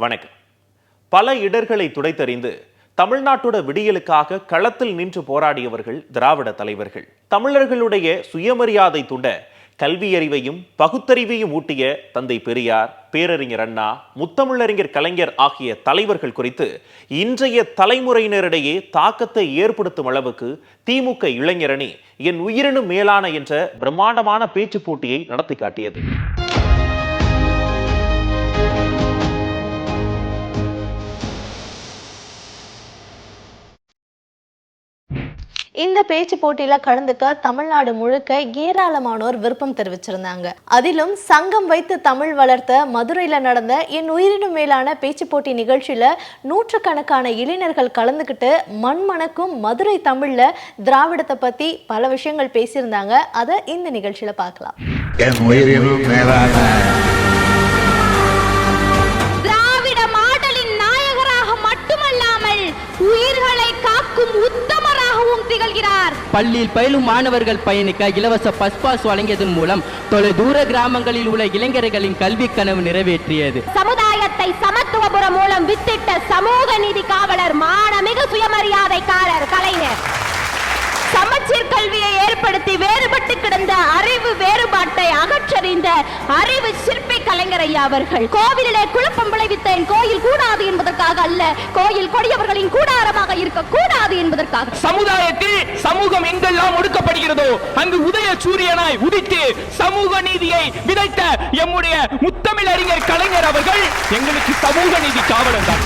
வணக்கம். பல இடர்களை துடைத்தறிந்து தமிழ்நாட்டோட விடியலுக்காக களத்தில் நின்று போராடியவர்கள் திராவிட தலைவர்கள். தமிழர்களுடைய சுயமரியாதை தூண்ட கல்வியறிவையும் பகுத்தறிவையும் ஊட்டிய தந்தை பெரியார், பேரறிஞர் அண்ணா, முத்தமிழறிஞர் கலைஞர் ஆகிய தலைவர்கள் குறித்து இன்றைய தலைமுறையினரிடையே தாக்கத்தை ஏற்படுத்தும் அளவுக்கு திமுக இளைஞரணி என் உயிரினும் மேலான என்ற பிரம்மாண்டமான பேச்சு போட்டியை நடத்தி காட்டியது. இந்த பேச்சு போட்டியில கலந்துக்க தமிழ்நாடு முழுக்க ஏராளமானோர் விருப்பம் தெரிவிச்சிருந்தாங்க. அதிலும் சங்கம் வைத்து தமிழ் வளர்த்த மதுரையில நடந்த என் உயிரினும் மேலான பேச்சு போட்டி நிகழ்ச்சியில நூற்றுக்கணக்கான இளைஞர்கள் கலந்துக்கிட்டு மண்மணக்கும் மதுரை தமிழ்ல திராவிடத்தை பத்தி பல விஷயங்கள் பேசியிருந்தாங்க. அதை இந்த நிகழ்ச்சியில பார்க்கலாம். திராவிட மாடலின் நாயகராக மட்டுமல்லாமல் உயிர்களை காக்கும் உத்தமராகவும் திகழ்கிறார். பள்ளியில் பயிலும் மாணவர்கள் பயணிக்க இலவச பஸ் பாஸ் வழங்கியதன் மூலம் தொலை தூர கிராமங்களில் உள்ள இளைஞர்களின் கல்வி கனவு நிறைவேற்றியது. சமுதாயத்தை சமத்துவபுரம் மூலம் வித்திட்ட சமூக நீதி காவலர், மானமிகு சுயமரியாதைக்காரர் கலைஞர். சமச்சீர் கல்வியை ஏற்படுத்தி வேறுபட்டு கிடந்த அறிவு வேறுபாட்டை அகற்றறிந்த அறிவு சிற்பி கலைஞர் ஐயா அவர்கள். கோவிலிலே குழப்பம் விளைவித்த என் கோயில் கூடாது என்பதற்காக அல்ல, கோயில் கொடியவர்களின் கூடாரமாக இருக்க கூடாது என்பதற்காக. சமுதாயத்தில் சமூகம் எங்கெல்லாம் ஒடுக்கப்படுகிறதோ அங்கு உதய சூரியனாய் உதித்து சமூக நீதியை விதைத்த எம்முடைய முத்தமிழறிஞர் கலைஞர் அவர்கள் எங்களுக்கு சமூக நீதி காவலர் தான்.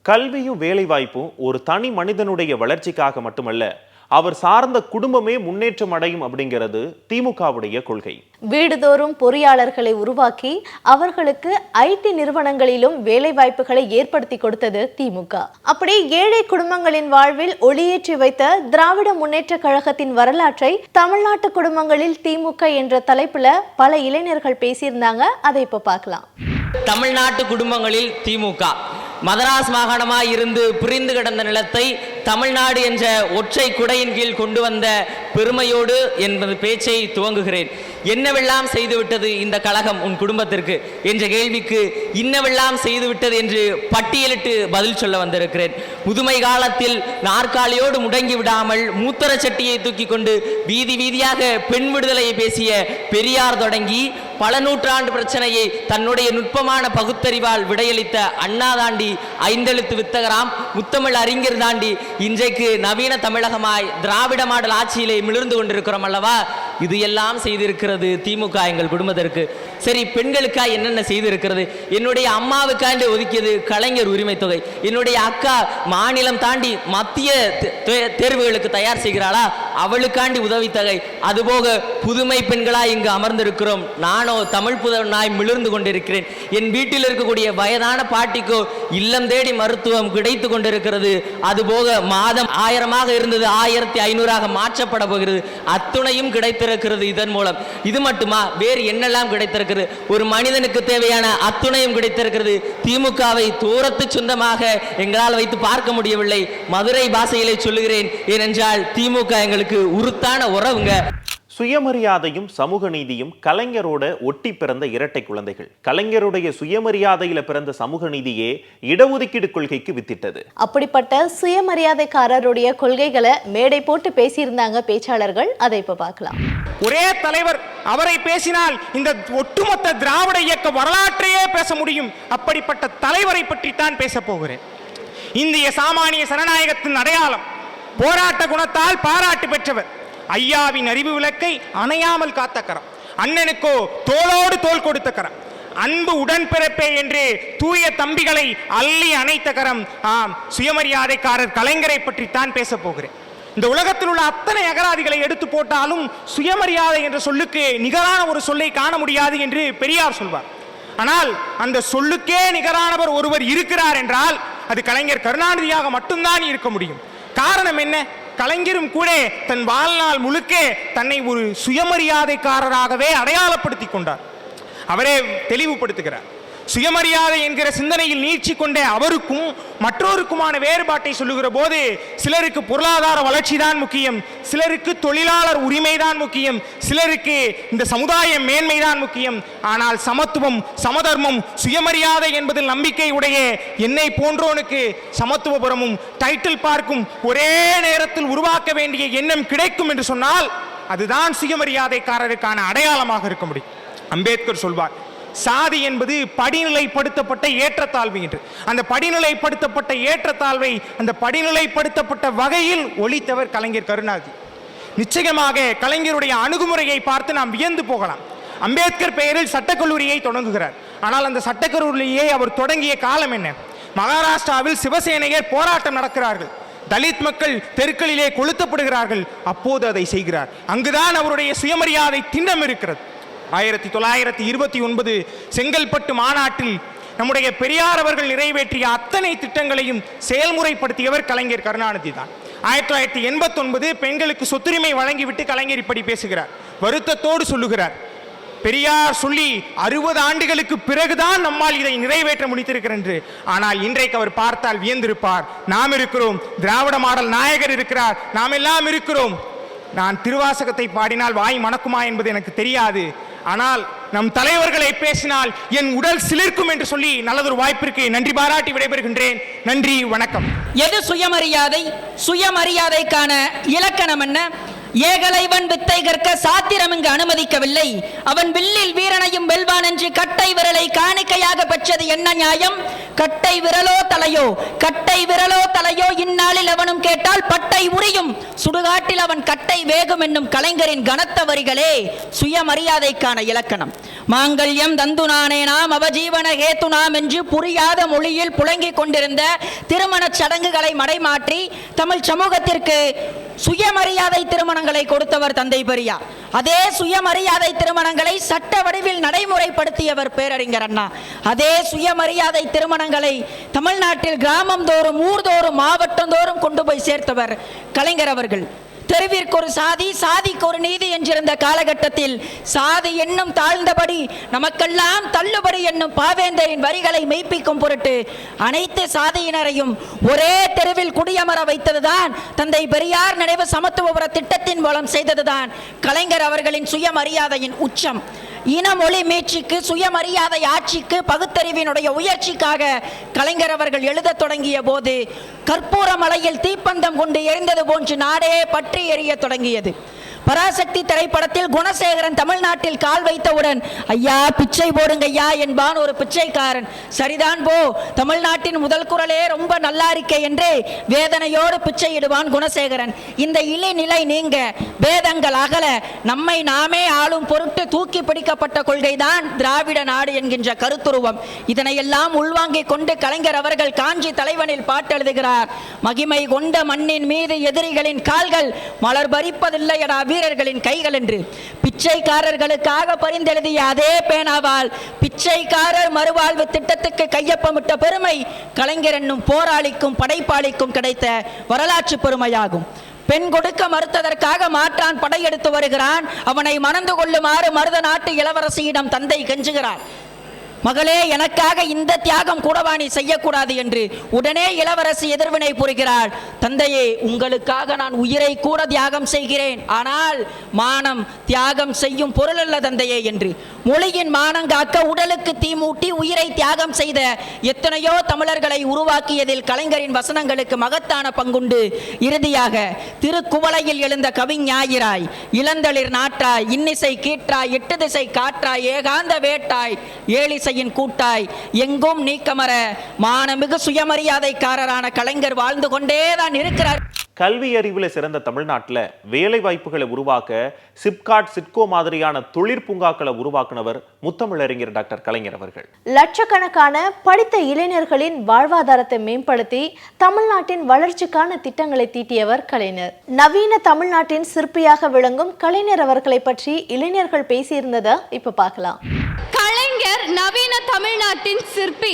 கல்வியும் வேலைவாய்ப்பும் ஒரு தனி மனிதனுடைய வளர்ச்சிக்காக மட்டுமல்ல, அவர் சார்ந்த குடும்பமே முன்னேற்றம் அடையும் அப்படிங்கிறது திமுகவுடைய கொள்கை. வீடுதோறும் பொறியாளர்களை உருவாக்கி அவர்களுக்கு ஐடி நிறுவனங்களிலும் வேலை வாய்ப்புகளை ஏற்படுத்தி கொடுத்தது திமுக. அப்படி ஏழை குடும்பங்களின் வாழ்வில் ஒளியேற்றி வைத்த திராவிட முன்னேற்ற கழகத்தின் வரலாற்றை தமிழ்நாட்டு குடும்பங்களில் திமுக என்ற தலைப்புல பல இளைஞர்கள் பேசியிருந்தாங்க. அதை இப்ப பார்க்கலாம். தமிழ்நாட்டு குடும்பங்களில் திமுக மதராஸ் மாகாணமாய் இருந்து பிரிந்து கிடந்த நிலத்தை தமிழ்நாடு என்ற ஒற்றை குடையின் கீழ் கொண்டு வந்த பெருமையோடு என்பது பேச்சை துவங்குகிறேன். என்னவெல்லாம் செய்துவிட்டது இந்த கழகம் உன் குடும்பத்திற்கு என்ற கேள்விக்கு இன்னவெல்லாம் செய்துவிட்டது என்று பட்டியலிட்டு பதில் சொல்ல வந்திருக்கிறேன். முதுமை காலத்தில் நாற்காலியோடு முடங்கி விடாமல் மூத்தர சட்டியை தூக்கி கொண்டு வீதி வீதியாக பெண் விடுதலையை பேசிய பெரியார் தொடங்கி பல நூற்றாண்டு பிரச்சனையை தன்னுடைய நுட்பமான பகுத்தறிவால் விடையளித்த அண்ணா தாண்டி ஐந்தெழுத்து வித்தகராம் முத்தமிழ் அறிஞர் தாண்டி இன்றைக்கு நவீன தமிழகமாய் திராவிட மாடல் ஆட்சியிலே மிளர்ந்து கொண்டிருக்கிறோம் அல்லவா. இது எல்லாம் செய்திருக்கிறது திமுக எங்கள் குடும்பத்திற்கு. சரி, பெண்களுக்காக என்னென்ன செய்திருக்கிறது? என்னுடைய அம்மாவுக்காண்டு ஒதுக்கியது கலைஞர் உரிமை தொகை. என்னுடைய அக்கா மாநிலம் தாண்டி மத்திய தேர்வுகளுக்கு தயார் செய்கிறாளா, அவளுக்காண்டி உதவித்தொகை. அதுபோக புதுமை பெண்களாய் இங்கு அமர்ந்திருக்கிறோம். நானோ தமிழ் புதனாய் மிளர்ந்து கொண்டிருக்கிறேன். என் வீட்டில் இருக்கக்கூடிய வயதான பாட்டிக்கோ இல்லம் தேடி மருத்துவம் கிடைத்து கொண்டிருக்கிறது. அதுபோக மாதம் 1000 இருந்தது 1500 மாற்றப்பட போகிறது. அத்துணையும் கிடைத்திருக்கிறது இதன் மூலம். இது மட்டுமா, வேறு என்னெல்லாம் கிடைத்திருக்கிறது? ஒரு மனிதனுக்கு தேவையான அத்துணையும் கிடைத்திருக்கிறது. திமுகவை தூரத்து சொந்தமாக எங்களால் வைத்து பார்க்க முடியவில்லை. மதுரை பாஷையிலே சொல்லுகிறேன், ஏனென்றால் திமுக எங்களுக்கு உருத்தான உறவுங்க. சுயமரியாதையும் சமூக நீதியும் கலைஞரோட ஒட்டி பிறந்த இரட்டை குழந்தைகள். கலைஞருடைய சுயமரியாதையில பிறந்த சமூக நீதியே இடஒதுக்கீடு கொள்கைக்கு வித்திட்டது. அப்படிப்பட்ட சுயமரியாதைக்காரருடைய கொள்கைகளை மேடை போட்டு பேசியிருந்தாங்க பேச்சாளர்கள். அதை இப்ப பார்க்கலாம். ஒரே தலைவர், அவரை பேசினால் இந்த ஒட்டுமொத்த திராவிட இயக்க வரலாற்றையே பேச முடியும். அப்படிப்பட்ட தலைவரை பற்றித்தான் பேச போகிறேன். இந்திய சாமானிய சனநாயகத்தின் அடையாளம், போராட்ட குணத்தால் பாராட்டு பெற்றவர், ஐயாவின் அறிவு விளக்கை அணையாமல் காத்த கரம், அண்ணனுக்கோ தோளோடு தோள் கொடுத்த கரம், அன்பு உடன்பிறப்பே என்று தூய தம்பிகளை அள்ளி அணைத்த கரம். சுயமரியாதைக்காரர் கலைஞரை பற்றித்தான் பேச போகிறேன். இந்த உலகத்தில் உள்ள அத்தனை அகராதிகளை எடுத்து போட்டாலும் சுயமரியாதை என்ற சொல்லுக்கு நிகரான ஒரு சொல்லை காண முடியாது என்று பெரியார் சொல்வார். ஆனால் அந்த சொல்லுக்கே நிகரானவர் ஒருவர் இருக்கிறார் என்றால் அது கலைஞர் கருணாநிதியாக மட்டும்தான் இருக்க முடியும். காரணம் என்ன? கலைஞரும் கூட தன் வாழ்நாள் முழுக்க தன்னை ஒரு சுயமரியாதைக்காரராகவே அடையாளப்படுத்தி கொண்டார். அவரே தெளிவுபடுத்துகிறார். சுயமரியாதை என்கிற சிந்தனையில் நீட்சி கொண்ட அவருக்கும் மற்றோருக்குமான வேறுபாட்டை சொல்லுகிற போது சிலருக்கு பொருளாதார வளர்ச்சி தான் முக்கியம், சிலருக்கு தொழிலாளர் உரிமைதான் முக்கியம், சிலருக்கு இந்த சமுதாய மேன்மைதான் முக்கியம். ஆனால் சமத்துவம், சமதர்மம், சுயமரியாதை என்பதில் நம்பிக்கை உடைய என்னை போன்றோனுக்கு சமத்துவபுரமும் டைட்டில் பார்க்கும் ஒரே நேரத்தில் உருவாக்க வேண்டிய எண்ணம் கிடைக்கும் என்று சொன்னால் அதுதான் சுயமரியாதைக்காரருக்கான அடையாளமாக இருக்க முடியும். அம்பேத்கர் சொல்வார், சாதி என்பது படிநிலைப்படுத்தப்பட்ட ஏற்றத்தாழ்வு என்று. அந்த படிநிலைப்படுத்தப்பட்ட ஏற்றத்தாழ்வை அந்த படிநிலைப்படுத்தப்பட்ட வகையில் ஒழித்தவர் கலைஞர் கருணாநிதி. நிச்சயமாக கலைஞருடைய அணுகுமுறையை பார்த்து நாம் வியந்து போகலாம். அம்பேத்கர் பெயரில் சட்டக்கல்லூரியை தொடங்குகிறார். ஆனால் அந்த சட்டக்கல்லூரியை அவர் தொடங்கிய காலம் என்ன? மகாராஷ்டிராவில் சிவசேனையர் போராட்டம் நடக்கிறார்கள், தலித் மக்கள் தெருக்களிலே கொளுத்தப்படுகிறார்கள். அப்போது அதை செய்கிறார். அங்குதான் அவருடைய சுயமரியாதை திண்ணம் இருக்கிறது. 1929 செங்கல்பட்டு மாநாட்டில் நம்முடைய பெரியார் அவர்கள் நிறைவேற்றிய அத்தனை திட்டங்களையும் செயல்முறைப்படுத்தியவர் கலைஞர் கருணாநிதி தான். 1989 பெண்களுக்கு சொத்துரிமை வழங்கிவிட்டு கலைஞர் இப்படி பேசுகிறார். வருத்தத்தோடு சொல்லுகிறார், பெரியார் சொல்லி 60 ஆண்டுகளுக்கு பிறகுதான் நம்மால் இதை நிறைவேற்ற முடித்திருக்கிறார் என்று. ஆனால் இன்றைக்கு அவர் பார்த்தால் வியந்திருப்பார். நாம் இருக்கிறோம், திராவிட மாடல் நாயகர் இருக்கிறார், நாம் எல்லாம் இருக்கிறோம். நான் திருவாசகத்தை பாடினால் வாய் மணக்குமா என்பது எனக்கு தெரியாது. ஆனால் நம் தலைவர்களை பேசினால் என் உடல் சிலிர்க்கும் என்று சொல்லி நல்லதொரு வாய்ப்பிற்கு நன்றி பாராட்டி விடைபெறுகின்றேன். நன்றி, வணக்கம். எது சுயமரியாதை? சுயமரியாதைக்கான இலக்கணம் என்ன? ஏகலைவன் வித்தை கற்க சாத்திரம் இங்கு அனுமதிக்கவில்லை. அவன் வில்லில் வீரனையும் வெல்வான் என்று கட்டை விரலை காணிக்கையாக பெற்றது என்ன நியாயம்? கட்டை விரலோ தலையோ, கட்டை விரலோ தலையோ இந்நாளில் அவனும் கேட்டால் பட்டை உரியும், சுடுகாட்டில் அவன் கட்டை வேகும் என்னும் கலைஞரின் கனத்த வரிகளே சுயமரியாதைக்கான இலக்கணம். மாங்கல்யம் தந்துனானே நாம் அவஜீவன ஹேத்துனாம் என்று புரியாத மொழியில் புழங்கிக் கொண்டிருந்த திருமணச் சடங்குகளை மடைமாற்றி தமிழ் சமூகத்திற்கு சுயமரியாதை திருமணங்களை கொடுத்தவர் தந்தை பெரியார். அதே சுயமரியாதை திருமணங்களை சட்ட வடிவில் நடைமுறைப்படுத்தியவர் பேரறிஞர் அண்ணா. அதே சுயமரியாதை திருமணங்களை தமிழ்நாட்டில் கிராமம் தோறும், ஊர்தோறும், மாவட்டம் தோறும் கொண்டு போய் சேர்த்தவர் கலைஞர் அவர்கள். தெருவிற்கு ஒரு சாதி, சாதிக்கு ஒரு நீதி என்றிருந்த காலகட்டத்தில் சாதி என்னும் தாழ்ந்தபடி நமக்கெல்லாம் தள்ளுபடி என்னும் பாவேந்தரின் வரிகளை மெய்ப்பிக்கும் பொருட்டு அனைத்து சாதியினரையும் ஒரே தெருவில் குடியமர வைத்ததுதான் தந்தை பெரியார் நினைவு சமத்துவபுர திட்டத்தின் மூலம் செய்ததுதான் கலைஞர் அவர்களின் சுயமரியாதையின் உச்சம். இன மொழி மீட்சிக்கு, சுயமரியாதை ஆட்சிக்கு, பகுத்தறிவினுடைய உயர்ச்சிக்காக கலைஞர் அவர்கள் எழுத தொடங்கிய போது கற்பூர மலையில் தீப்பந்தம் கொண்டு எரிந்தது போன்று நாடே பற்றி எரிய தொடங்கியது. பராசக்தி திரைப்படத்தில் குணசேகரன் தமிழ்நாட்டில் கால் வைத்தவுடன் ஐயா பிச்சை போடுங்க ஐயா என்பான் ஒரு பிச்சைக்காரன். சரிதான் போ, தமிழ்நாட்டின் முதல் குரலே ரொம்ப நல்லா இருக்கே என்று வேதனையோடு பிச்சையிடுவான் குணசேகரன். இந்த இழிநிலை நீங்க, வேதங்கள் அகல, நம்மை நாமே ஆளும் பொருட்டு தூக்கி பிடிக்கப்பட்ட கொள்கைதான் திராவிட நாடு என்கின்ற கருத்துருவம். இதனையெல்லாம் உள்வாங்கிக் கொண்டு கலைஞர் அவர்கள் காஞ்சி தலைவனில் பாட்டெழுதுகிறார். மகிமை கொண்ட மண்ணின் மீது எதிரிகளின் கால்கள் மலர் பறிப்பதில்லையடா வீரர்களின் கைகள் என்று. பிச்சைக்காரர்களுக்காக பரிந்தெழுதிய அதே பேனாவால் பிச்சைக்காரர் மறுவாழ்வு திட்டத்துக்கு கையொப்பமிட்ட பெருமை கலைஞர் என்னும் போராளிக்கும் படைப்பாளிக்கும் கிடைத்த வரலாற்று பெருமையாகும். பெண் கொடுக்க மறுத்ததற்காக மாற்றான் படையெடுத்து வருகிறான். அவனை மணந்து கொள்ளுமாறு மருத நாட்டு இளவரசியிடம் தந்தை கெஞ்சுகிறார். மகளே, எனக்காக இந்த தியாகம் கூடவா நீ செய்யக்கூடாது என்று. உடனே இளவரசி எதிர்வினை புரிகிறாள். தந்தையே, உங்களுக்காக நான் உயிரை கூட தியாகம் செய்கிறேன், ஆனால் மானம் தியாகம் செய்யும் பொருள் அல்ல தந்தையே என்று. மொழியின் மானம் காக்க உடலுக்கு தீமூட்டி உயிரை தியாகம் செய்த எத்தனையோ தமிழர்களை உருவாக்கியதில் கலைஞரின் வசனங்களுக்கு மகத்தான பங்குண்டு. இறுதியாக திருக்குவளையில் எழுந்த கவிஞாயிராய், இளந்தளிர் நாட்டாய், இன்னிசை கீற்றாய், எட்டு திசை காற்றாய், ஏகாந்த வேட்டாய், ஏழிசை கூட்டாய், எங்கும் நீக்கமர மானமிகு சுயமரியாதைக்காரரான கலைஞர் வாழ்ந்து கொண்டேதான் இருக்கிறார். கல்வி அறிவில் சிறந்த தமிழ்நாட்டில் வேலை வாய்ப்புகளை உருவாக்க சிப்காட், சிட்கோ மாதிரியான தொழிற்பூங்காக்களை உருவாக்குனவர் முத்தமிழறிஞர் டாக்டர் கலைஞர் அவர்கள். லட்சக்கணக்கான படித்த இளைஞர்களின் வாழ்வாதாரத்தை மேம்படுத்தி தமிழ்நாட்டின் வளர்ச்சிக்கான திட்டங்களை தீட்டியவர் கலைஞர். நவீன தமிழ்நாட்டின் சிற்பியாக விளங்கும் கலைஞர் அவர்களை பற்றி இளைஞர்கள் பேசியிருந்ததை இப்ப பார்க்கலாம். கலைஞர் நவீன தமிழ்நாட்டின் சிற்பி.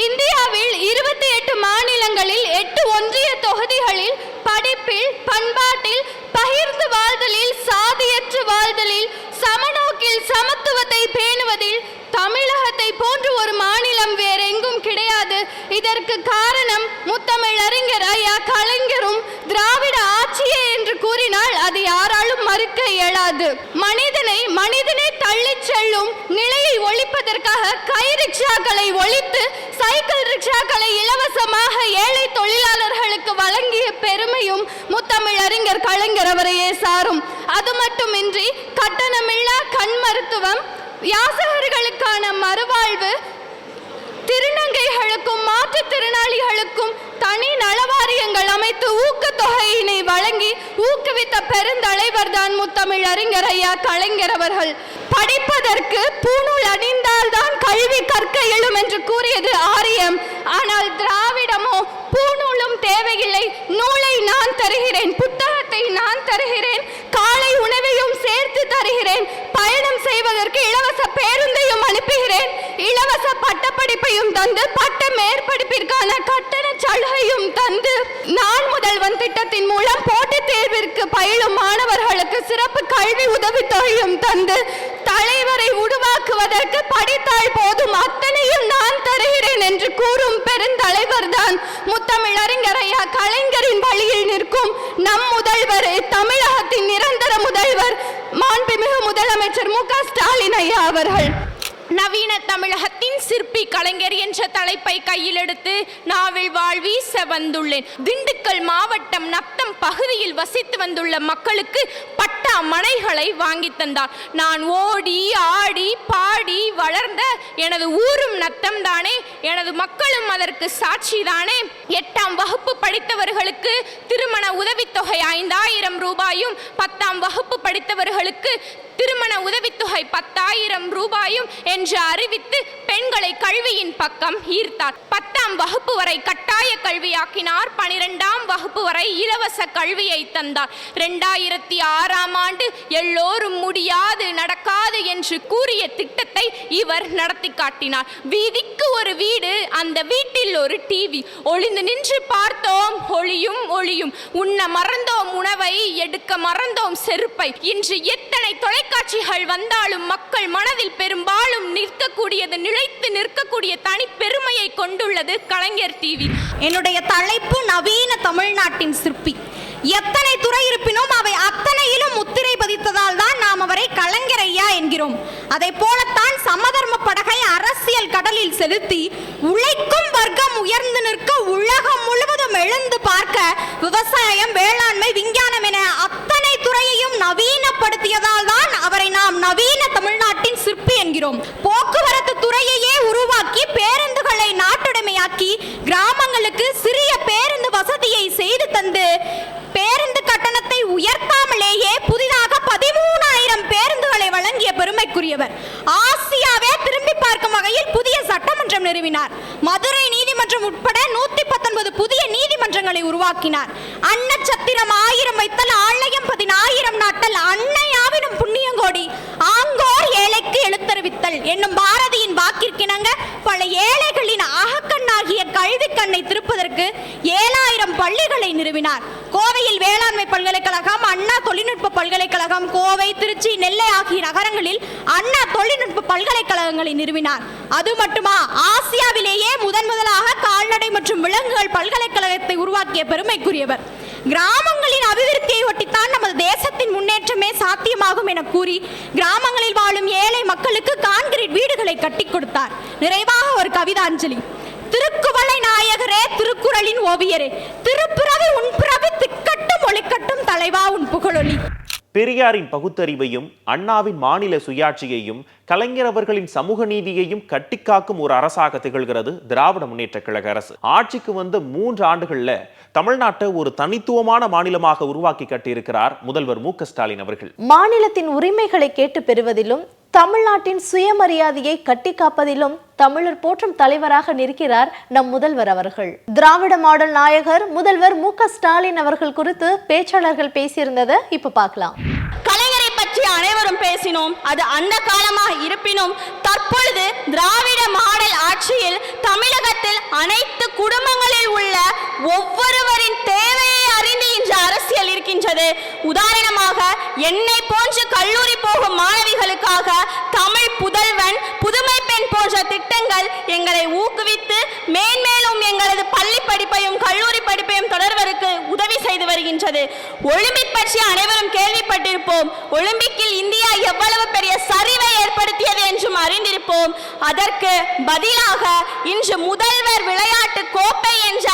இந்தியாவில் 28 மாநிலங்களில் 8 ஒன்றிய தொகுதிகளில் படிப்பில், பண்பாட்டில், பகிர்ந்து வாழ்தலில், சாதியற்று வாழ்தலில், சமநோக்கில், சமத்துவத்தை பேணுவதில் தமிழகத்தை போன்று ஒரு மாநில முத்தமிழறிஞர் ஐயா கலைஞரும் திராவிட ஆட்சியே என்று கூறினால் அது யாராலும் மறுக்க இயலாது. மனிதனை தள்ளிச் செல்லும் நிலையை ஒழிப்பதற்காக கை ரிக்ஷாக்களை ஒழித்து சைக்கிள் ரிக்ஷாக்களை இலவசமாக ஏழை தொழிலாளர்களுக்கு வழங்கிய பெருமையும் முத்தமிழறிஞர் கலைஞர் அவரையே சாரும். அது மட்டுமின்றி கட்டணமில்லா கண் மருத்துவம், யாசகர்களுக்கான மறுவாழ்வு, திருநங்கைகளுக்கும் மாற்றுத்திறனாளிகளுக்கும் தனி நலவாரியங்கள் அமைத்து ஊக்கத்தொகையினை வழங்கி ஊக்குவித்த பெருந்தலைவர் தான் முத்தமிழறிஞர் ஐயா கலைஞர் அவர்கள். படிப்பதற்கு பூநூல் அணிந்தால்தான் கல்வி கற்க இயலும் என்று கூறியது ஆரியம். ஆனால் திராவிடமோ பூநூலும் தேவையில்லை, நூலை நான் தருகிறேன், புத்தகத்தை நான் தருகிறேன், காலை உணவையும் சேர்த்து தருகிறேன், பயணம் செய்வதற்கு இலவச பேருந்தையும் அனுப்புகிறேன், இலவச பட்டப்படிப்பையும் தந்து பட்ட மேற்படிப்பிற்கான கட்டண சலுகையும் தந்து நான் முதல்வன் திட்டத்தின் மூலம் போட்டித் தேர்விற்கு பயிலும் மாணவர்களுக்கு சிறப்பு கல்வி உதவித்தொகையும் தந்து தலைவரை உருவாக்குவதற்கு படித்தால் போதும் அத்தனையும் நான் தருகிறேன் என்று கூறும் பெருந்தலைவர் தான் முத்தமிழறிஞர் ஐயா கலைஞரின் வழியில் நிற்கும் நம் முதல்வர், தமிழகத்தின் நிரந்தர முதல்வர், மாண்புமிகு முதலமைச்சர் மு க ஸ்டாலின் ஐயா அவர்கள். நவீன தமிழகத்தின் சிற்பி கலைஞர் என்ற தலைப்பை கையில் எடுத்து நாவில் வாழ்வீச வந்துள்ளேன். திண்டுக்கல் மாவட்டம் நத்தம் பகுதியில் வசித்து வந்துள்ள மக்களுக்கு பட்டா மனைகளை வாங்கி தந்தார். நான் ஓடி ஆடி பாடி வளர்ந்த எனது ஊரும் நத்தம் தானே, எனது மக்களும் அதற்கு சாட்சி தானே. 8ஆம் வகுப்பு படித்தவர்களுக்கு திருமண உதவித்தொகை 5000 ரூபாயும், 10ஆம் வகுப்பு படித்தவர்களுக்கு திருமண உதவித்தொகை 10,000 ரூபாயும் என்று அறிவித்து பெண்களை கல்வியின் பக்கம் ஈர்த்தார். 10ஆம் வகுப்பு வரை கட்டாய கல்வியாக்கினார். 12ஆம் வகுப்பு வரை இலவச கல்வியை தந்தார். 2006ஆம் ஆண்டு எல்லோரும் முடியாது நடக்காது என்று கூறிய திட்டத்தை இவர் நடத்தி காட்டினார். வீதிக்கு ஒரு வீடு, அந்த வீட்டில் ஒரு டிவி, ஒளிந்து நின்று பார்த்தோம் ஒளியும் ஒளியும், உண்ண மறந்தோம் உணவை, எடுக்க மறந்தோம் செருப்பை. இன்று எத்தனை தொலைக்காட்சிகள் வந்தாலும் மக்கள் மனதில் பெரும்பாலும் நிற்கக்கூடியது, நிலைத்து நிற்கக்கூடிய தனி பெருமையை கொண்டுள்ளது கலைஞர் டிவி. என்னுடைய தலைப்பு நவீன தமிழ்நாட்டின் சிற்பி. எத்தனை துறை இருப்பினும் அவை அத்தனையிலும் முத்திரை பதித்ததால் தான் நாம் அவரை கலைஞர் ஐயா என்கிறோம். அதை போலத்தான் சமதர்ம படகை அரசியல் கடலில் செலுத்தி உழைக்கும் வர்க்கம் உயர்ந்து நிற்க உலகம் முழுவதும் எழுந்து பார்க்க விவசாயம், வேளாண்மை, விஞ்ஞானம் என அத்தனை துறையையும் நவீனப்படுத்தியதால் தான் அவரை நாம் நவீன தமிழ்நாட்டின் சிற்பி என்கிறோம். போக்குவரத்து துறையையே உருவாக்கி பேருந்துகளை நாட்டுடைமையாக்கி கிராமங்களுக்கு சிறிய பேருந்து வசதியை செய்து தந்து பேருந்து கட்டணத்தை உயர்த்தாமலேயே புதிதாக 13,000 பேருந்துகளை வழங்கிய பெருமைக்குரியவர். ஆசியாவே திரும்பி பார்க்கும் வகையில் புதிய சட்டமன்றம் நிறுவினார். மதுரை நீதிமன்றம் உட்பட 119 புதிய நீதிமன்றங்களை உருவாக்கினார். அன்னச்சத்திரம் 1000 வைத்தல், ஆலயம் 10,000 நாட்டல், அன்னையாவினும் புண்ணியங்கோடி, ஆங்கோர் ஏழைக்கு எழுத்தறிவித்தல் என்னும் பாரதியின் வாக்கிற்கிணங்க பல ஏழைகளின் அகக்கண்ணாகிய கல்வி கண்ணை திருப்பதற்கு 7,000 பள்ளிகளை நிறுவினார். கோவையில் வேளாண்மை பல்கலைக்கழகம், அண்ணா தொழில்நுட்ப பல்கலைக்கழகம், கோவை, திருச்சி, நெல்லை ஆகிய நகரங்களில் அண்ணா தொழில்நுட்ப பல்கலைக்கழகங்களை நிறுவினார். அது மட்டுமா, ஆசியாவிலேயே முதலாக கால்நடை மற்றும் விலங்குகள் பல்கலைக்கழகத்தை உருவாக்கிய பெருமைக்குரியவர். கிராமங்களின் அபிவிருத்தியை ஒட்டித்தான் நமது தேசத்தின் முன்னேற்றமே சாத்தியமாகும் என கூறி கிராமங்களில் வாழும் ஏழை மக்களுக்கு கான்கிரீட் வீடுகளை கட்டி கொடுத்தார். நிறைவாக ஒரு கவிதாஞ்சலி. திருக்குவளை நாயகரே, திருக்குறளின் ஓவியரே, திருப்பிறவி உன் பிறவி திக்கட்டும் ஒளிக்கட்டும் தலைவா உன் புகழொலி. பெரியாரின் பகுத்தறிவையும் அண்ணாவின் மாநில சுயாட்சியையும் கலைஞர் அவர்களின் சமூக நீதியையும் கட்டிக்காக்கும் ஒரு அரசாக திகழ்கிறது திராவிட முன்னேற்ற கழக அரசு. ஆட்சிக்கு வந்த 3 ஆண்டுகள்ல தமிழ்நாட்டை ஒரு தனித்துவமான மாநிலமாக உருவாக்கி கட்டியிருக்கிறார் முதல்வர் மு க ஸ்டாலின் அவர்கள். மாநிலத்தின் உரிமைகளை கேட்டு பெறுவதிலும் தமிழ்நாட்டின் சுயமரியாதையை கட்டி காப்பதிலும் தமிழர் போற்றும் தலைவராக நிற்கிறார் நம் முதல்வர் அவர்கள். திராவிட மாடல் நாயகர் முதல்வர் மு க ஸ்டாலின் அவர்கள் குறித்து பேச்சாளர்கள் பேசியிருந்ததை இப்ப பார்க்கலாம். கலைஞரை பற்றி அனைவரும் பேசினோம். அது அந்த காலமாக இருப்பினும் தற்பொழுது திராவிட மாடல் ஆட்சியில் தமிழகத்தில் அனைத்து குடும்பங்களில் உள்ள ஒவ்வொருவரின் தேவையை அறிந்து இன்று அரசியல் இருக்கின்றது. உதாரணமாக என்னை போன்று கல்லூரி போகும் மாணவிகளுக்காக தமிழ் புதல்வன், புதுமை பெண் போன்ற திட்டங்கள் எங்களை ஊக்குவித்து மேன்மேலும் எங்களது பள்ளி படிப்பையும் செய்து வருகின்றது. ஒலிம்பிக் பற்றி அனைவரும் கேள்விப்பட்டிருப்போம். ஒலிம்பிக்கில் இந்தியா எவ்வளவு பெரிய சரிவை ஏற்படுத்தியது என்றும் அறிந்திருப்போம். அதற்கு பதிலாக இன்று முதல்வர் விளையாட்டு கோப்பை என்ற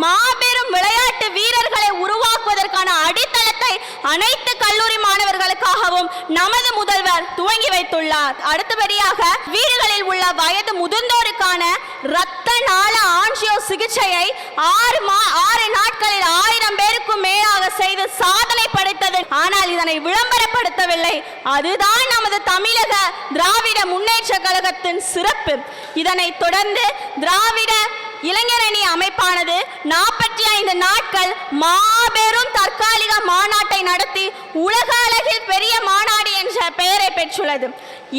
மாபெரும் விளையாட்டு வீரர்களை உருவாக்குவதற்கான அடித்தளத்தை அனைத்து கல்லூரி மாணவர்களுக்காகவும் நமது முதல்வர் துவங்கி வைத்துள்ளார். அடுத்தபடியாக வீடுகளில் உள்ள வயது முதிர்ந்தோருக்கான இரத்த நாள ஆஞ்சியோ சிகிச்சையை 6 நாட்களில் 1000 பேருக்கும் மேலாக செய்து சாதனை படைத்தது. ஆனால் இதனை விளம்பரப்படுத்தவில்லை. அதுதான் நமது தமிழக திராவிட முன்னேற்ற கழகத்தின் சிறப்பு. இதனைத் தொடர்ந்து திராவிட இளைஞரணி அமைப்பானது 45 நாட்கள் மாபெரும் தற்காலிக மாநாட்டை நடத்தி உலக அளவில் பெரிய மாநாடு என்ற பெயரை பெற்றுள்ளது.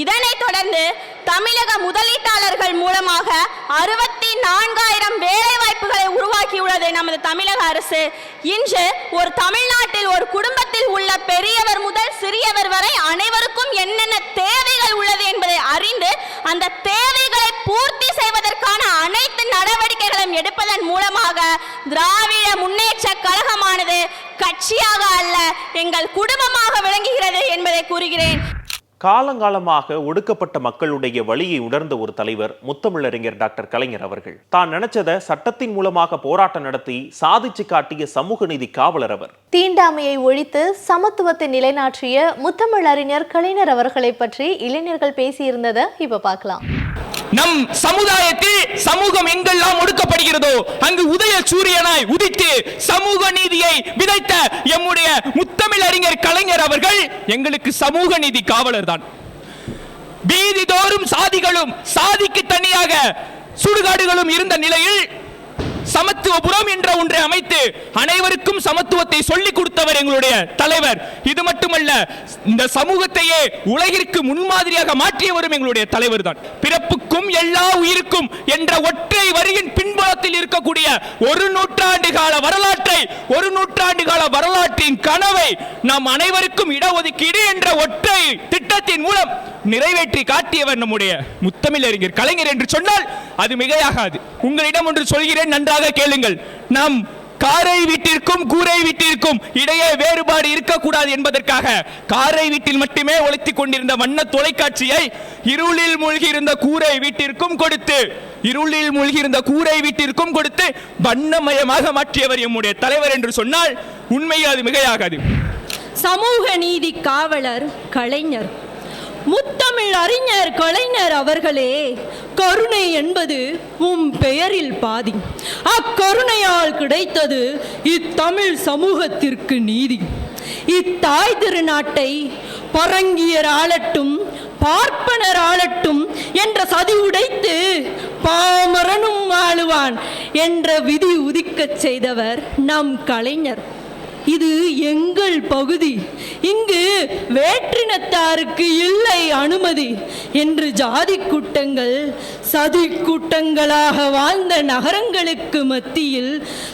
இதனைத் தொடர்ந்து தமிழக முதலீட்டாளர்கள் மூலமாக 64,000 வேலை வாய்ப்புகளை உருவாக்கியுள்ளது நமது தமிழக அரசு. இன்று ஒரு தமிழ்நாட்டில் ஒரு குடும்பத்தில் உள்ள பெரியவர் முதல் சிறியவர் வரை அனைவருக்கும் என்னென்ன தேவைகள் உள்ளது என்பதை அறிந்து அந்த தேவைகளை பூர்த்தி செய்வதற்கான அனைத்து நடவடிக்கைகளும் எடுப்பதன் மூலமாக திராவிட முன்னேற்ற கழகமானது கட்சியாக அல்ல எங்கள் குடும்பமாக விளங்குகிறது என்பதை கூறுகிறேன். காலங்காலமாக ஒடுக்கப்பட்ட மக்களுடைய வழியை உணர்ந்த ஒரு தலைவர் முத்தமிழறிஞர் டாக்டர் கலைஞர் அவர்கள். தான் நினைச்சதை சட்டத்தின் மூலமாக போராட்டம் நடத்தி சாதிச்சு காட்டிய சமூக நீதி காவலர் அவர். தீண்டாமையை ஒழித்து சமத்துவத்தை நிலைநாட்டிய முத்தமிழறிஞர் கலைஞர் அவர்களை பற்றி இளைஞர்கள் பேசியிருந்ததை இப்ப பார்க்கலாம். நம் சமுதாயத்தில் சமூகம் எங்கெல்லாம் ஒடுக்கப்படுகிறதோ அங்கு உதய சூரியனாய் உதித்து சமூக நீதியை விதைத்த எம்முடைய முத்தமிழறிஞர் கலைஞர் அவர்கள் எங்களுக்கு சமூக நீதி காவலர் தான். வீதிதோறும் சாதிகளும் சாதிக்கு தனியாக சுடுகாடுகளும் இருந்த நிலையில் சமத்துவபுரம் என்ற ஒன்றை அமைத்து அனைவருக்கும் சமத்துவத்தை சொல்லிக் கொடுத்தவர் எங்களுடைய தலைவர். இது மட்டுமல்ல, இந்த சமூகத்தையே உலகிற்கு முன்மாதிரியாக மாற்றியவரும் எங்களுடைய தலைவர் தான். பிறப்புக்கும் எல்லா உயிருக்கும் என்ற ஒற்றை வரியின் பின்புலத்தில் இருக்கக்கூடிய ஒரு நூற்றாண்டு கால வரலாற்றின் கனவை நாம் அனைவருக்கும் இடஒதுக்கீடு என்ற ஒற்றை திட்டத்தின் மூலம் நிறைவேற்றி காட்டியவர் நம்முடைய முத்தமிழறிஞர் கலைஞர் என்று சொன்னால் அது மிகையாகாது. உங்களிடம் ஒன்று சொல்கிறேன், நன்றாக கேளுங்கள். நாம் காரை வீட்டிற்கும் கூரை வீட்டிற்கும் இடையே வேறுபாடு இருக்கக்கூடாது என்பதற்காக காரை வீட்டில் மட்டுமே ஒளித்துக் கொண்டிருந்த வண்ண தொலைக்காட்சியை இருளில் மூழ்கியிருந்த கூரை வீட்டிற்கும் கொடுத்து வண்ணமயமாக மாற்றியவர் எம்முடைய தலைவர் என்று சொன்னால் உண்மையில் அது மிகையாகாது. சமூக நீதி காவலர் கலைஞர் முத்தமிழ் அறிஞர் கலைஞர் அவர்களே, கருணை என்பது உம் பெயரில் பாதி. அக்கருணையால் கிடைத்தது இத்தமிழ் சமூகத்திற்கு நீதி. இத்தாய் திருநாட்டை பரங்கியர் ஆளட்டும் பார்ப்பனர் ஆளட்டும் என்ற சதி உடைத்து பாமரனும் ஆளுவான் என்ற விதி உதிக்கச் செய்தவர் நம் கலைஞர். இது எங்கள் பகுதி, இங்கு வேற்றினத்தாருக்கு இல்லை அனுமதி என்று ஜாதி கூட்டங்கள் சதி கூட்டங்களாக வாழ்ந்த நகரங்களுக்கு மத்தியில்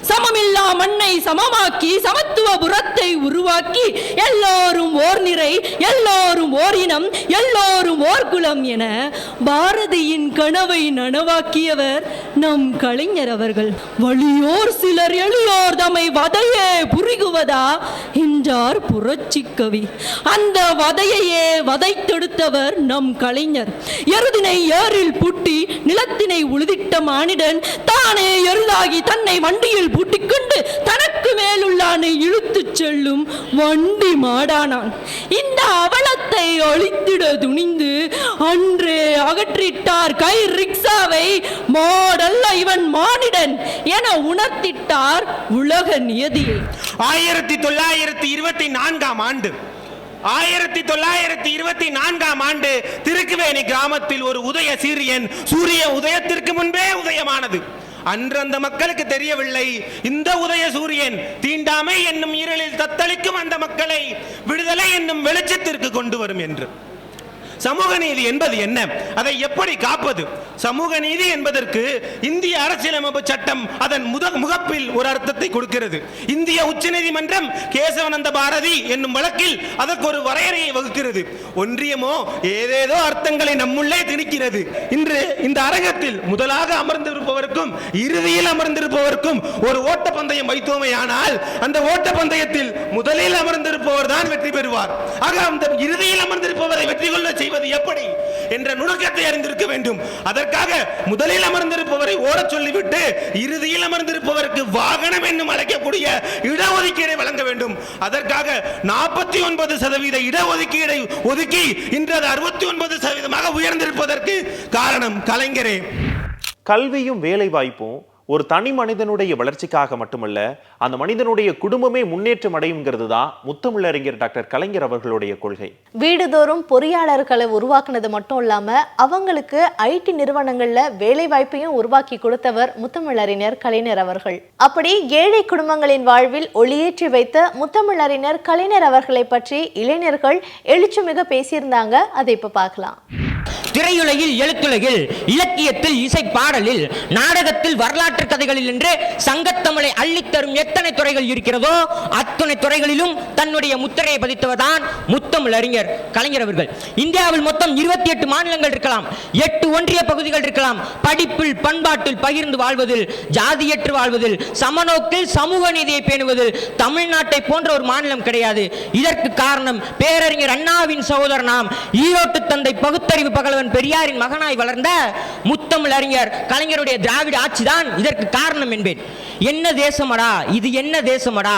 சமமில்லா மண்ணை சமமாக்கி சமத்துவபுரத்தை உருவாக்கி எல்லோரும் ஓர் நிறை, எல்லோரும் ஓர் இனம், எல்லோரும் ஓர் குலம் என பாரதியின் கனவை நனவாக்கியவர் நம் கலைஞர் அவர்கள். வலியோர் சிலர் எளியோர் தம்மை வதையே புரிகுவதா என்றார் புரட்சி கவி. அந்த வதையையே வதைத்தெடுத்தவர் நம் கலைஞர். எருதினை ஏரில் பூட்டி நிலத்தினை உழுதிட்ட மானிடன் தானே எருதாகி தன்னை வண்டியில் பூட்டிக்கொண்டு தனக்கு மேலுள்ளானை இழுத்துச் செல்லும் வண்டி மாடானான். இந்த அவலத்தை ஒழித்திட துணிந்து அன்றே அகற்றிட்டார் கை ரிக்ஷாவை. மாடல்ல இவன் மானிடன் என உணர்த்திட்டார் உலக நியதியை. 1924 ஆண்டு திருக்குவேணி கிராமத்தில் ஒரு உதய சீரியன் சூரிய உதயத்திற்கு முன்பே உதயமானது. அன்று அந்த மக்களுக்கு தெரியவில்லை, இந்த உதய சூரியன் தீண்டாமை என்னும் ஈரலில் தத்தளிக்கும் அந்த மக்களை விடுதலை என்னும் வெளிச்சத்திற்கு கொண்டு வரும் என்று. சமூக நீதி என்பது என்ன, அதை எப்படி காப்பது? சமூக நீதி என்பதற்கு இந்திய அரசியலமைப்பு சட்டம் அதன் முகப்பில் ஒரு அர்த்தத்தை கொடுக்கிறது. இந்திய உச்சநீதிமன்றம் கேசவனந்த பாரதி என்னும் வழக்கில் அதற்கு ஒரு வரையறையை வகுக்கிறது. ஒன்றியமோ ஏதேதோ அர்த்தங்களை நம்முள்ளே திணிக்கிறது. இன்று இந்த அரங்கத்தில் முதலாக அமர்ந்திருப்பவருக்கும் இறுதியில் அமர்ந்திருப்பவருக்கும் ஒரு ஓட்டப்பந்தயம் வைத்தோமே ஆனால் அந்த ஓட்டப்பந்தயத்தில் முதலில் அமர்ந்திருப்பவர் தான் வெற்றி பெறுவார். ஆக அந்த இறுதியில் அமர்ந்திருப்பவரை வெற்றி கொள்ள செய்வது எப்படி என்ற நுணுக்கத்தை அறிந்திருக்க வேண்டும். அதற்காக முதலில் அமர்ந்திருப்பவரை ஓடச் சொல்லிவிட்டு இறுதியில் அமர்ந்திருப்பவருக்கு வாகனம் என்னும் அழைக்கக்கூடிய இடஒதுக்கீடை வழங்க வேண்டும். அதற்காக 49% இடஒதுக்கீடை ஒதுக்கி இன்று அது 69% உயர்ந்திருப்பதற்கு காரணம் கலைஞரே. கல்வியும் வேலை வாய்ப்பும் ஒரு தனி மனிதனுடைய வளர்ச்சிக்காக மட்டுமல்ல, அந்த மனிதனுடைய குடும்பமே முன்னேற்றம் அடையுங்கிறது தான் முத்தமிழறிஞர் டாக்டர் கலைஞர் அவர்களுடைய கொள்கை. வீடுதோறும் பொறியாளர்களை உருவாக்குனது மட்டும் இல்லாம அவங்களுக்கு ஐடி நிறுவனங்கள்ல வேலை வாய்ப்பையும் உருவாக்கி கொடுத்தவர் முத்தமிழறிஞர் கலைஞர் அவர்கள். அப்படி ஏழை குடும்பங்களின் வாழ்வில் ஒளியேற்றி வைத்த முத்தமிழறிஞர் கலைஞர் அவர்களை பற்றி இளைஞர்கள் எழுச்சிமிக பேசியிருந்தாங்க. அதை இப்ப பார்க்கலாம். திரையுலகில், எழுத்துலகில், இலக்கியத்தில், இசை பாடலில், நாடகத்தில், வரலாற்று கதைகளில் என்று சங்கத்தமிழை அள்ளித்தரும் எத்தனை துறைகள் இருக்கிறதோ அத்தனை துறைகளிலும் தன்னுடைய முத்திரையை பதித்தவர்தான் முத்தமிழறிஞர் கலைஞர் அவர்கள். இந்தியாவில் மொத்தம் 28 மாநிலங்கள் இருக்கலாம், 8 ஒன்றிய பகுதிகள் இருக்கலாம். படிப்பில், பண்பாட்டில் பகிர்ந்து வாழ்வதில், ஜாதியற்று வாழ்வதில், சமநோக்கில் சமூக நீதியை பேணுவதில் தமிழ்நாட்டை போன்ற ஒரு மாநிலம் கிடையாது. இதற்கு காரணம் பேரறிஞர் அண்ணாவின் சகோதரனாம் ஈரோட்டு தந்தை பகுத்தறிவு பகலவன் பெரியாரின் மகனாய் வளர்ந்த முத்தமிழறிஞர் கலைஞருடைய திராவிட ஆட்சிதான் இதற்கு காரணம் என்பேன். என்ன தேசமடா இது, என்ன தேசமடா,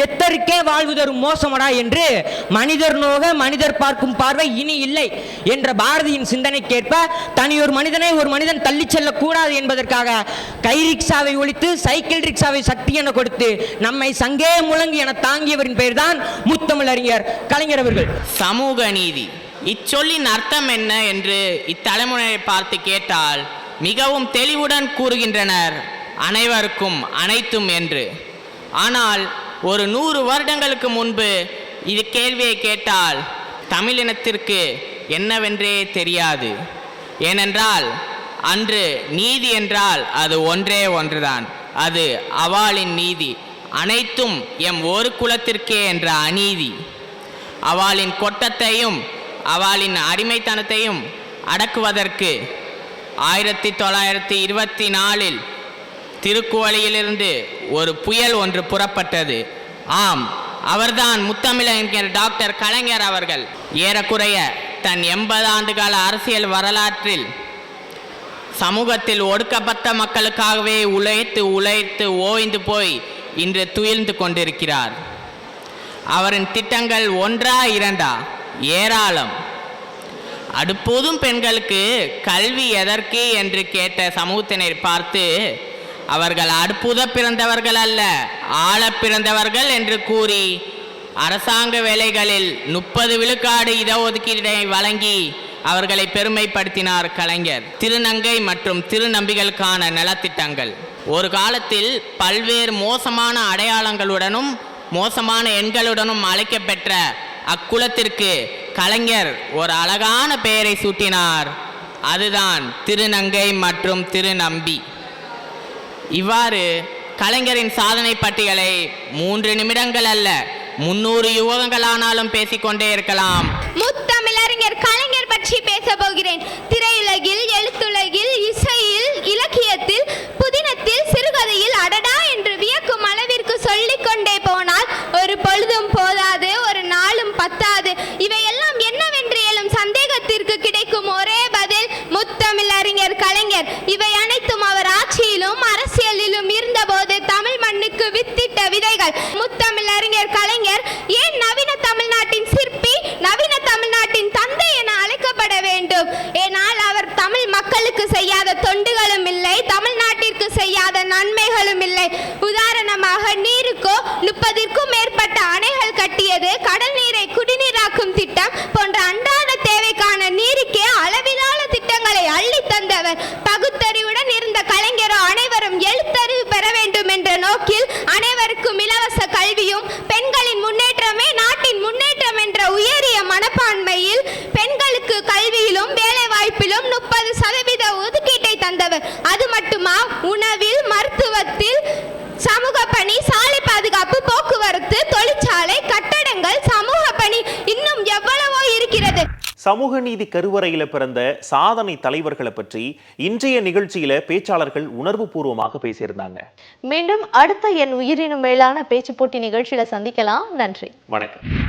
எத்தருக்கே வாழ்வு தரும் மோசமடா என்று மனிதர் நோக மனிதர் பார்க்கும் பார்வை இனி இல்லை என்ற பாரதியின் சிந்தனைக்கேற்ப தனியொரு மனிதனை ஒரு மனிதன் தள்ளி செல்லக்கூடாது என்பதற்காக கை ரிக்ஷாவை ஒழித்து சைக்கிள் ரிக்ஷாவை சக்தி என கொடுத்து நம்மை சங்கே முழங்கு என தாங்கியவரின் பெயர்தான் முத்தமிழறிஞர் கலைஞர் அவர்கள். சமூக நீதி இச்சொல்லின் அர்த்தம் என்ன என்று இத்தலைமுறையை பார்த்து கேட்டால் மிகவும் தெளிவுடன் கூறுகின்றனர், அனைவருக்கும் அனைத்தும் என்று. ஆனால் ஒரு 100 வருடங்களுக்கு முன்பு இது கேள்வியை கேட்டால் தமிழினத்திற்கு என்னவென்றே தெரியாது. ஏனென்றால் அன்று நீதி என்றால் அது ஒன்றே ஒன்றுதான், அது அவாளின் நீதி. அனைத்தும் எம் ஒரு குலத்திற்கே என்ற அநீதி. அவாளின் கொட்டத்தையும் அவளின் அடிமைத்தனத்தையும் அடக்குவதற்கு 1924 திருக்குவளையிலிருந்து ஒரு புயல் ஒன்று புறப்பட்டது. ஆம், அவர்தான் முத்தமிழறிஞர் டாக்டர் கலைஞர் அவர்கள். ஏறக்குறைய தன் 80 ஆண்டுகால அரசியல் வரலாற்றில் சமூகத்தில் ஒடுக்கப்பட்ட மக்களுக்காகவே உழைத்து ஓய்ந்து போய் இன்று துயில்ந்து கொண்டிருக்கிறார். அவரின் திட்டங்கள் ஒன்றா இரண்டா, ஏராளம். அடுப்போதும் பெண்களுக்கு கல்வி எதற்கு என்று கேட்ட சமூகத்தினர் பார்த்து அவர்கள் அடுப்புத பிறந்தவர்கள் அல்ல, ஆள பிறந்தவர்கள் என்று கூறி அரசாங்க வேலைகளில் 30 விழுக்காடு இடஒதுக்கீடை வழங்கி அவர்களை பெருமைப்படுத்தினார் கலைஞர். திருநங்கை மற்றும் திருநம்பிகளுக்கான நலத்திட்டங்கள் ஒரு காலத்தில் பல்வேறு மோசமான அடையாளங்களுடனும் மோசமான எண்களுடனும் அழைக்கப்பெற்ற அக்குலத்திற்கு கலைஞர் ஒரு அழகான பெயரை சூட்டினார். அதுதான் திருநங்கை மற்றும் திருநம்பி. இவ்வாறு கலைஞரின் சாதனை பட்டியலை 3 நிமிடங்கள் அல்ல 300 யுகங்களானாலும் பேசிக்கொண்டே இருக்கலாம். முத்தமிழறிஞர் கலைஞர் பற்றி பேச போகிறேன். திரையுலகில், எழுத்துலகில், இசையில், இலக்கியத்தில், புதினத்தில், சிறுகதையில் அடடா என்று வியக்கும் அளவிற்கு சொல்லிக்கொண்டே போனால் ஒரு பொழுதும் போதாது, ஒரு நாளும் பத்தாது. இவையெல்லாம் என்னவென்று எழும் சந்தேகத்திற்கு கிடைக்கும் ஒரே பதில் முத்தமிழறிஞர் கலைஞர். இவை அனைத்தும் அவர் ஆட்சியிலும் அரசியலிலும் இருந்தபோது தமிழ் மண்ணுக்கு வித்திட்ட விதைகள். முத்தமிழறிஞர் கலைஞர் ஏன் நவீன தமிழ்நாட்டின் சிற்பி, நவீன தமிழ்நாட்டின் தந்தை என அழைக்கப்பட வேண்டும்? ஏனால் அவர் தமிழ் மக்களுக்கு செய்யாத தொண்டுகளும் இல்லை, தமிழ்நாட்டிற்கு செய்யாத நன்மைகளும் இல்லை. உதாரண சமூக நீதி கருவறையில பிறந்த சாதனை தலைவர்களை பற்றி இன்றைய நிகழ்ச்சியில பேச்சாளர்கள் உணர்வு பூர்வமாக பேசியிருந்தாங்க. மீண்டும் அடுத்த என் உயிரினும் மேலான பேச்சு போட்டி நிகழ்ச்சியில சந்திக்கலாம். நன்றி, வணக்கம்.